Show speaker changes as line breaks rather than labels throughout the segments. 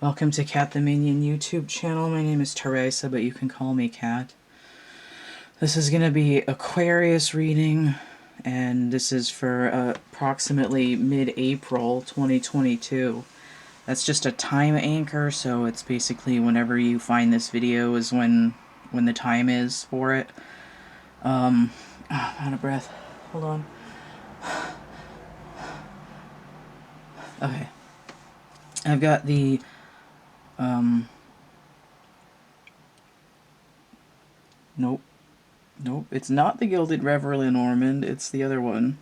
Welcome to Cat the Minion YouTube channel. My name is Teresa, but you can call me Cat. This is going to be Aquarius reading, and this is for approximately mid-April 2022. That's just a time anchor, so it's basically whenever you find this video is when the time is for it. I'm out of breath. Hold on. Okay. I've got the Nope, it's not the Gilded Reverie Normand, it's the other one.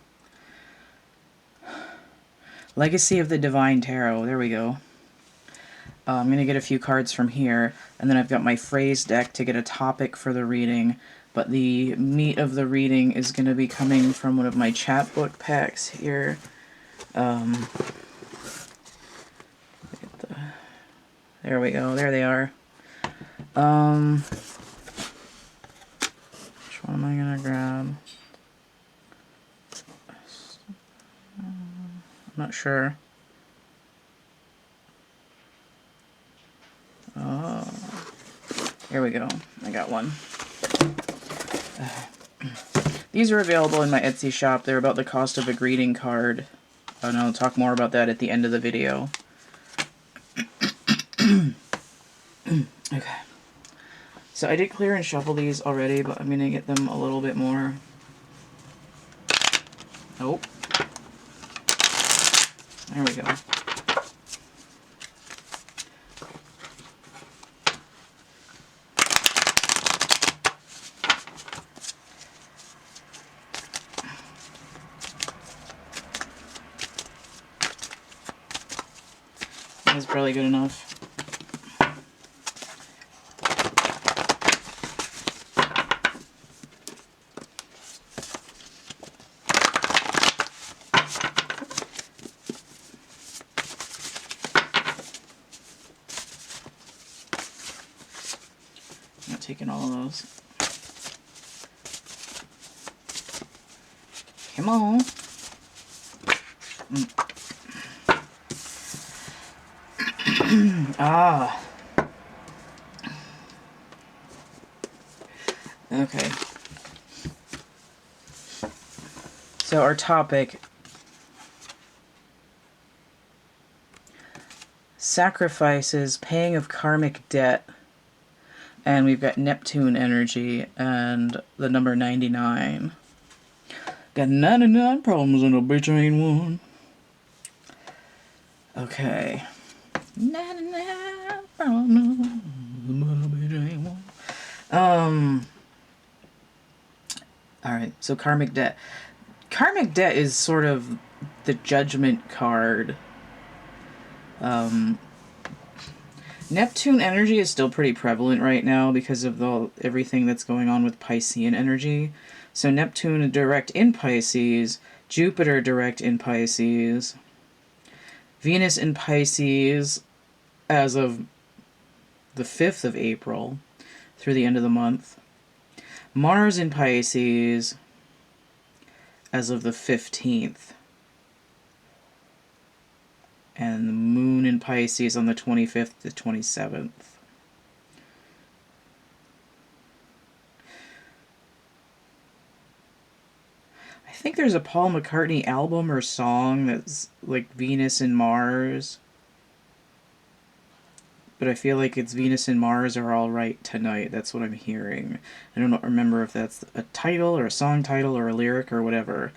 Legacy of the Divine Tarot, there we go. I'm going to get a few cards from here, and then I've got my phrase deck to get a topic for the reading, but the meat of the reading is going to be coming from one of my chapbook packs here. There we go, there they are. Which one am I gonna grab? I'm not sure. Oh, here we go. I got one. These are available in my Etsy shop. They're about the cost of a greeting card. And I'll talk more about that at the end of the video. Okay. So I did clear and shuffle these already, but I'm going to get them a little bit more. Nope. There we go. That's probably good enough. I'm not taking all of those. Come on. Ah. Okay. So our topic: sacrifices, paying of karmic debt. And we've got Neptune energy and the number 99. Got 99 problems and a bitch ain't one. Okay. 99 problems and a bitch ain't one. Alright, so karmic debt. Karmic debt is sort of the judgment card. Neptune energy is still pretty prevalent right now because of everything that's going on with Piscean energy. So Neptune direct in Pisces, Jupiter direct in Pisces, Venus in Pisces as of the 5th of April through the end of the month, Mars in Pisces as of the 15th. And the moon in Pisces on the 25th to 27th. I think there's a Paul McCartney album or song that's like Venus and Mars. But I feel like it's Venus and Mars are all right tonight. That's what I'm hearing. I don't remember if that's a title or a song title or a lyric or whatever.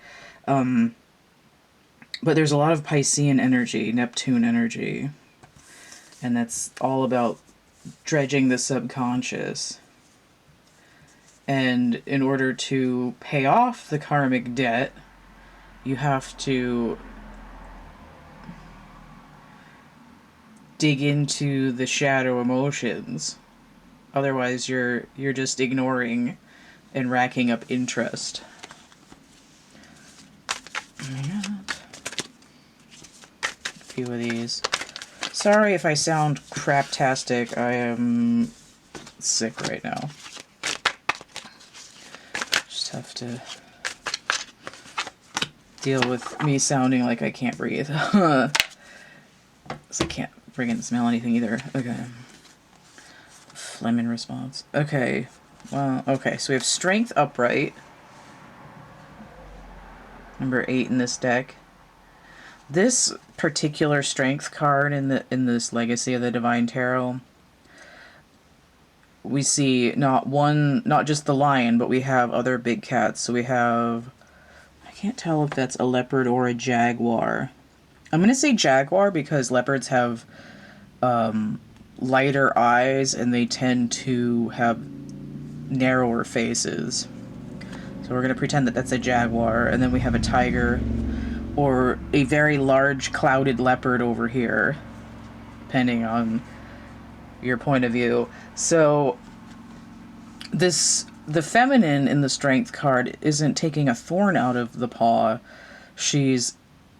But there's a lot of Piscean energy, Neptune energy, and that's all about dredging the subconscious. And in order to pay off the karmic debt, you have to dig into the shadow emotions. Otherwise, you're just ignoring and racking up interest. Yeah. Few of these. Sorry if I sound craptastic. I am sick right now. Just have to deal with me sounding like I can't breathe. So I can't friggin' smell anything either. Okay. Phlegm in response. Okay. Well, okay, so we have Strength upright. Number 8 in this deck. This particular Strength card in this Legacy of the Divine Tarot, we see not just the lion, but we have other big cats. So we have, I can't tell if that's a leopard or a jaguar. I'm going to say jaguar because leopards have lighter eyes and they tend to have narrower faces. So we're going to pretend that that's a jaguar, and then we have a tiger or a very large clouded leopard over here, depending on your point of view. So the feminine in the Strength card isn't taking a thorn out of the paw. She's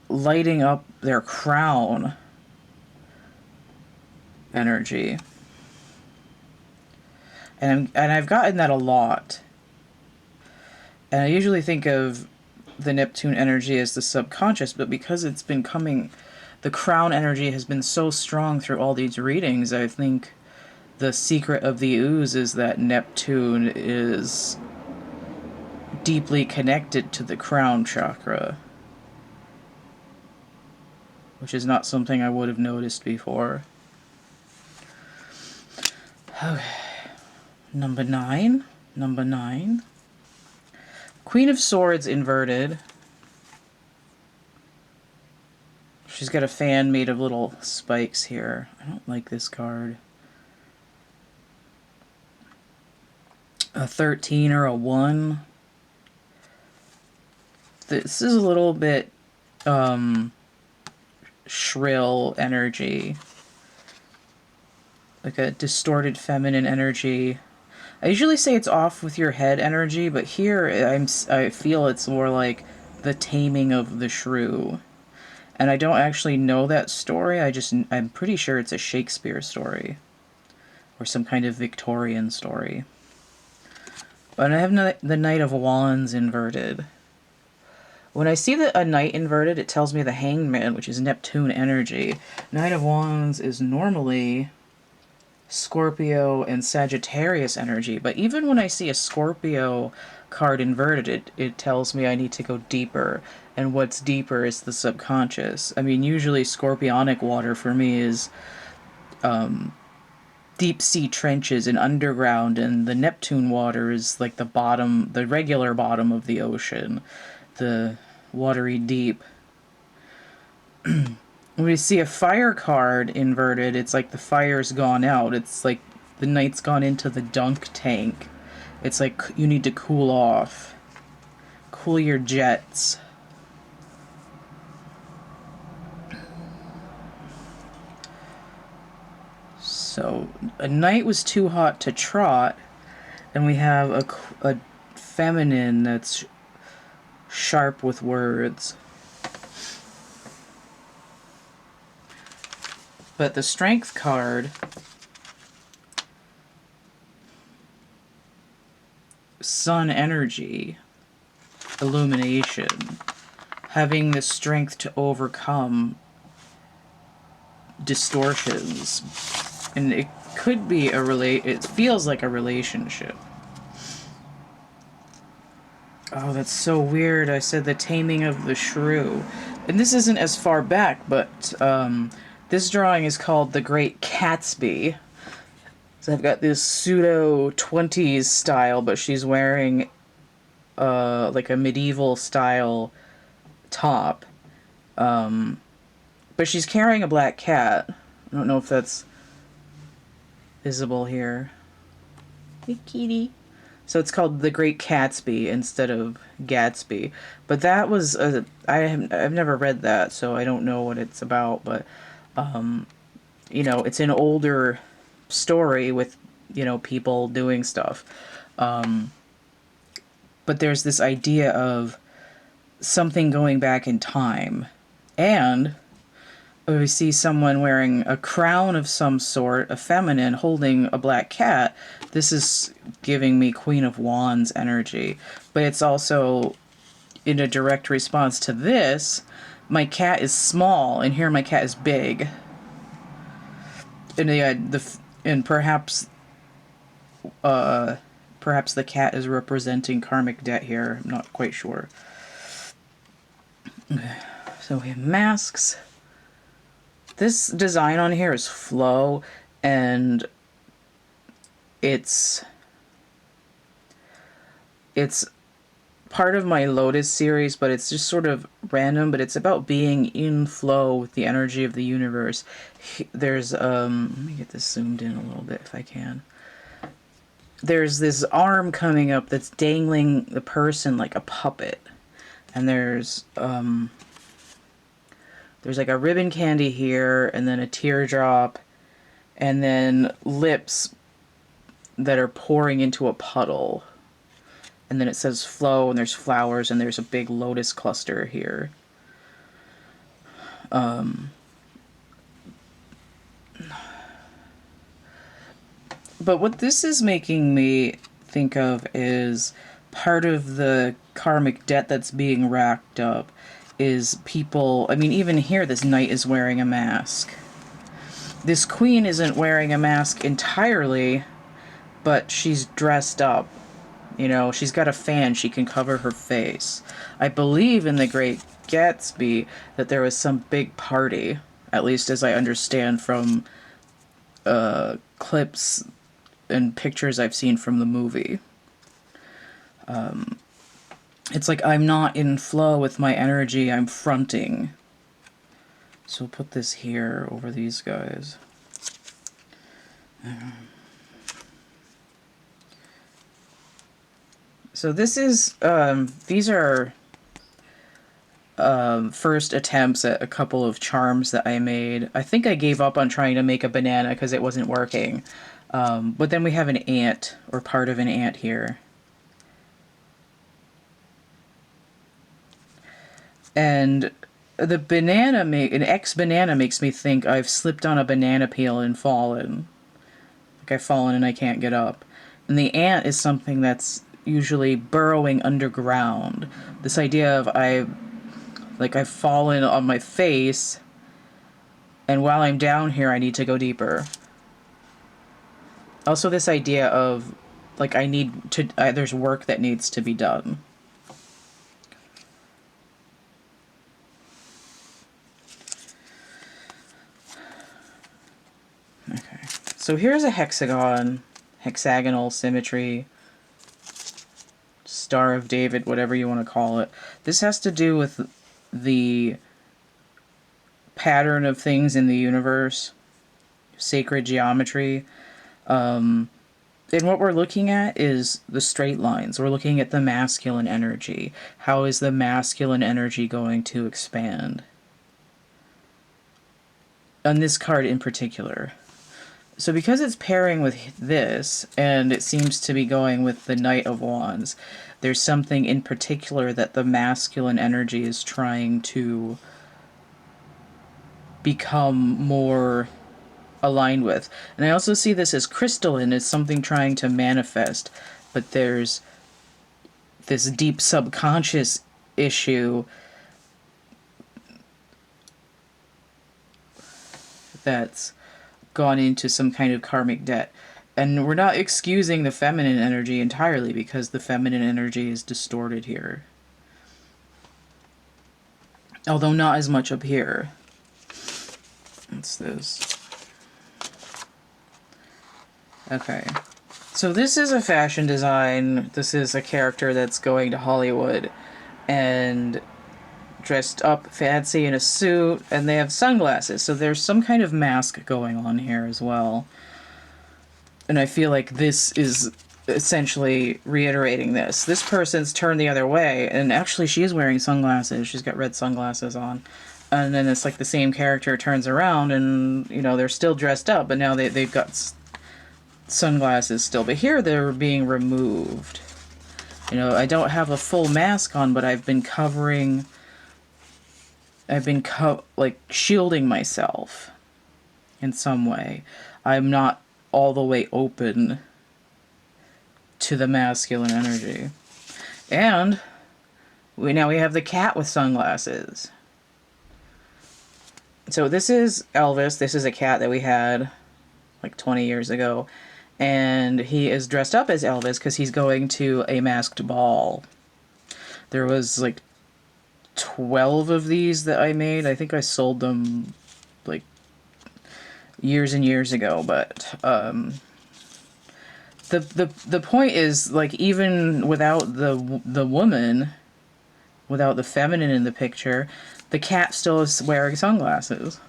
lighting up their crown energy. And I've gotten that a lot. And I usually think of the Neptune energy as the subconscious, but because it's been coming, the crown energy has been so strong through all these readings, I think the secret of the ooze is that Neptune is deeply connected to the crown chakra, which is not something I would have noticed before. Okay. Number 9. Queen of Swords inverted. She's got a fan made of little spikes here. I don't like this card. A 13 or a 1. This is a little bit shrill energy. Like a distorted feminine energy. I usually say it's off with your head energy, but here I feel it's more like the taming of the shrew. And I don't actually know that story. I'm pretty sure it's a Shakespeare story or some kind of Victorian story. But I have the Knight of Wands inverted. When I see a Knight inverted, it tells me the Hangman, which is Neptune energy. Knight of Wands is normally Scorpio and Sagittarius energy, but even when I see a Scorpio card inverted, it tells me I need to go deeper, and what's deeper is the subconscious. I mean, usually scorpionic water for me is deep sea trenches and underground, and the Neptune water is like the bottom, the regular bottom of the ocean, the watery deep. When we see a fire card inverted, it's like the fire's gone out. It's like the Knight's gone into the dunk tank. It's like you need to cool off. Cool your jets. So, a Knight was too hot to trot, and we have a feminine that's sharp with words. But the Strength card, Sun energy, illumination, having the strength to overcome distortions. And it could be it feels like a relationship. Oh, that's so weird. I said the Taming of the Shrew. And this isn't as far back, but this drawing is called The Great Gatsby. So I've got this pseudo 20s style, but she's wearing like a medieval style top. But she's carrying a black cat. I don't know if that's visible here. Hey, kitty. So it's called The Great Gatsby instead of Gatsby. But that was I've never read that, so I don't know what it's about, but you know, it's an older story with, you know, people doing stuff. But there's this idea of something going back in time. And we see someone wearing a crown of some sort, a feminine, holding a black cat. This is giving me Queen of Wands energy. But it's also, in a direct response to this, my cat is small, and here my cat is big. and perhaps the cat is representing karmic debt here. I'm not quite sure. Okay. So we have masks. This design on here is flow, and it's part of my Lotus series, but it's just sort of random, but it's about being in flow with the energy of the universe. There's, let me get this zoomed in a little bit if I can. There's this arm coming up that's dangling the person like a puppet. And there's like a ribbon candy here, and then a teardrop, and then lips that are pouring into a puddle. And then it says flow, and there's flowers, and there's a big lotus cluster here. But what this is making me think of is part of the karmic debt that's being racked up is people, I mean, even here, this knight is wearing a mask. This queen isn't wearing a mask entirely, but she's dressed up. You know, she's got a fan, she can cover her face. I believe in The Great Gatsby that there was some big party, at least as I understand from clips and pictures I've seen from the movie. It's like I'm not in flow with my energy, I'm fronting. So we'll put this here over these guys. So this is, these are first attempts at a couple of charms that I made. I think I gave up on trying to make a banana because it wasn't working. But then we have an ant, or part of an ant here. And the banana, an X-banana makes me think I've slipped on a banana peel and fallen. Like I've fallen and I can't get up. And the ant is something that's usually burrowing underground. This idea of I've fallen on my face, and while I'm down here I need to go deeper. Also this idea of, like, I need to, there's work that needs to be done. Okay, so here's a hexagonal symmetry, Star of David, whatever you want to call it. This has to do with the pattern of things in the universe, sacred geometry. And what we're looking at is the straight lines. We're looking at the masculine energy. How is the masculine energy going to expand? On this card in particular. So because it's pairing with this, and it seems to be going with the Knight of Wands, there's something in particular that the masculine energy is trying to become more aligned with. And I also see this as crystalline, as something trying to manifest, but there's this deep subconscious issue that's gone into some kind of karmic debt. And we're not excusing the feminine energy entirely, because the feminine energy is distorted here. Although not as much up here. What's this? Okay. So this is a fashion design. This is a character that's going to Hollywood and dressed up fancy in a suit, and they have sunglasses. So there's some kind of mask going on here as well. And I feel like this is essentially reiterating this. This person's turned the other way, and actually she is wearing sunglasses. She's got red sunglasses on. And then it's like the same character turns around and, you know, they're still dressed up, but now they've got sunglasses still. But here they're being removed. You know, I don't have a full mask on, but I've been covering... like, shielding myself in some way. I'm not all the way open to the masculine energy. And now we have the cat with sunglasses. So this is Elvis. This is a cat that we had like 20 years ago. And he is dressed up as Elvis because he's going to a masked ball. There was like 12 of these that I made. I think I sold them like years and years ago, but the point is, like, even without the woman, without the feminine in the picture, the cat still is wearing sunglasses.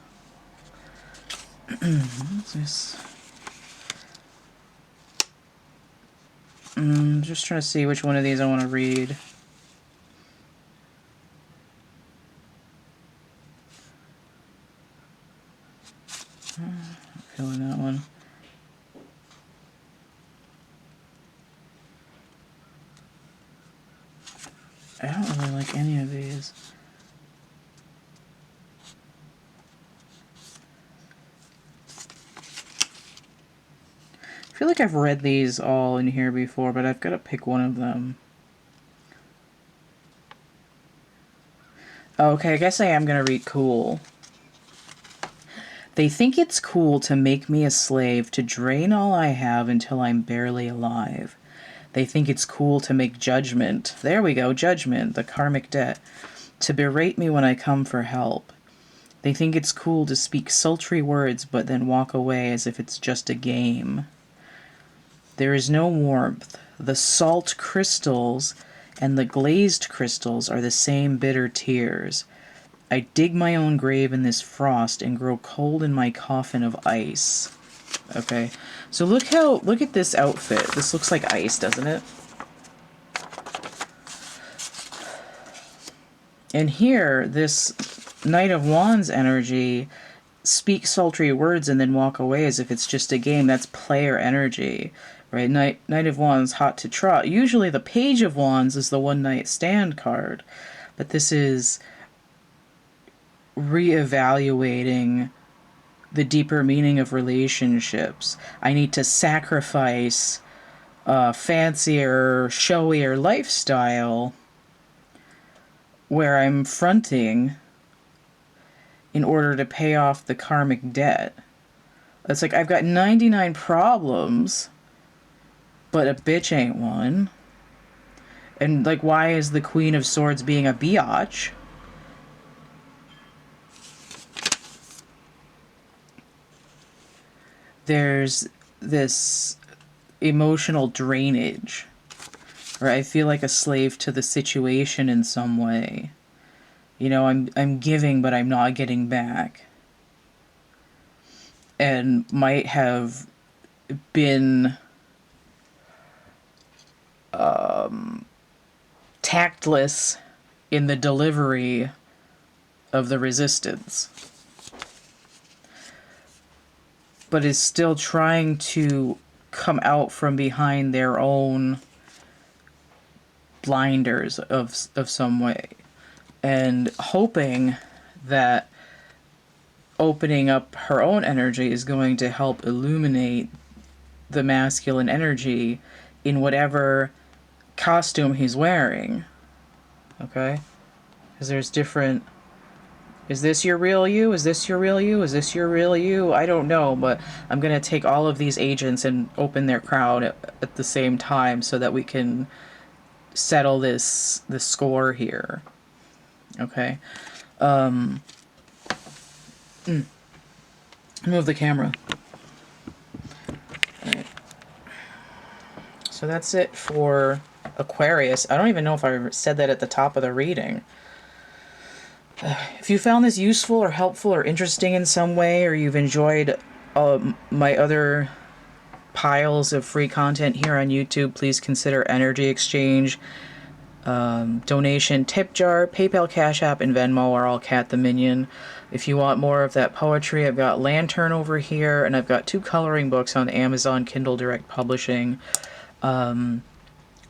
What's this? Just trying to see which one of these I want to read. Feeling that one. I don't really like any of these. I feel like I've read these all in here before, but I've got to pick one of them. Okay, I guess I am going to read cool. They think it's cool to make me a slave, to drain all I have until I'm barely alive. They think it's cool to make judgment. There we go, judgment, the karmic debt. To berate me when I come for help. They think it's cool to speak sultry words but then walk away as if it's just a game. There is no warmth. The salt crystals and the glazed crystals are the same bitter tears. I dig my own grave in this frost and grow cold in my coffin of ice. Okay, so look at this outfit. This looks like ice, doesn't it? And here, this Knight of Wands energy, speak sultry words and then walk away as if it's just a game. That's player energy, right? Knight of Wands, hot to trot. Usually the Page of Wands is the one night stand card, but this is reevaluating the deeper meaning of relationships. I need to sacrifice a fancier, showier lifestyle where I'm fronting in order to pay off the karmic debt. It's like, I've got 99 problems, but a bitch ain't one. And, like, why is the Queen of Swords being a biatch? There's this emotional drainage, or I feel like a slave to the situation in some way. You know, I'm giving, but I'm not getting back. And might have been tactless in the delivery of the resistance, but is still trying to come out from behind their own blinders of some way, and hoping that opening up her own energy is going to help illuminate the masculine energy in whatever costume he's wearing. Okay? Because there's different... Is this your real you? Is this your real you? Is this your real you? I don't know, but I'm going to take all of these agents and open their crowd at the same time so that we can settle this score here. Okay? Move the camera. Alright. So that's it for Aquarius. I don't even know if I said that at the top of the reading. If you found this useful or helpful or interesting in some way, or you've enjoyed my other piles of free content here on YouTube, please consider Energy Exchange, donation, tip jar, PayPal, Cash App, and Venmo are all Cat the Minion. If you want more of that poetry, I've got Lantern over here, and I've got 2 coloring books on Amazon Kindle Direct Publishing.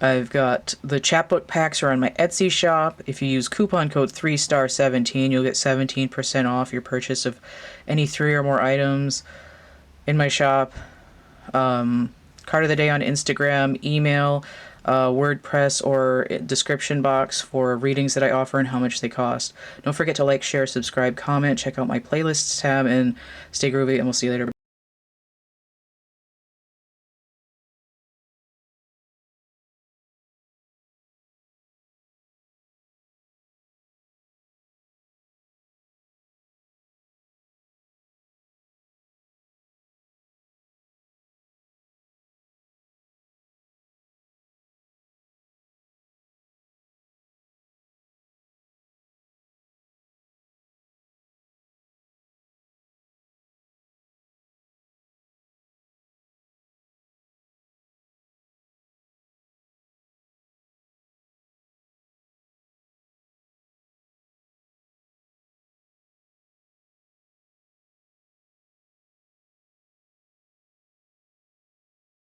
I've got the chapbook packs are on my Etsy shop. If you use coupon code 3star17, you'll get 17% off your purchase of any 3 or more items in my shop. Card of the day on Instagram, email, WordPress, or description box for readings that I offer and how much they cost. Don't forget to like, share, subscribe, comment, check out my playlists tab, and stay groovy, and we'll see you later.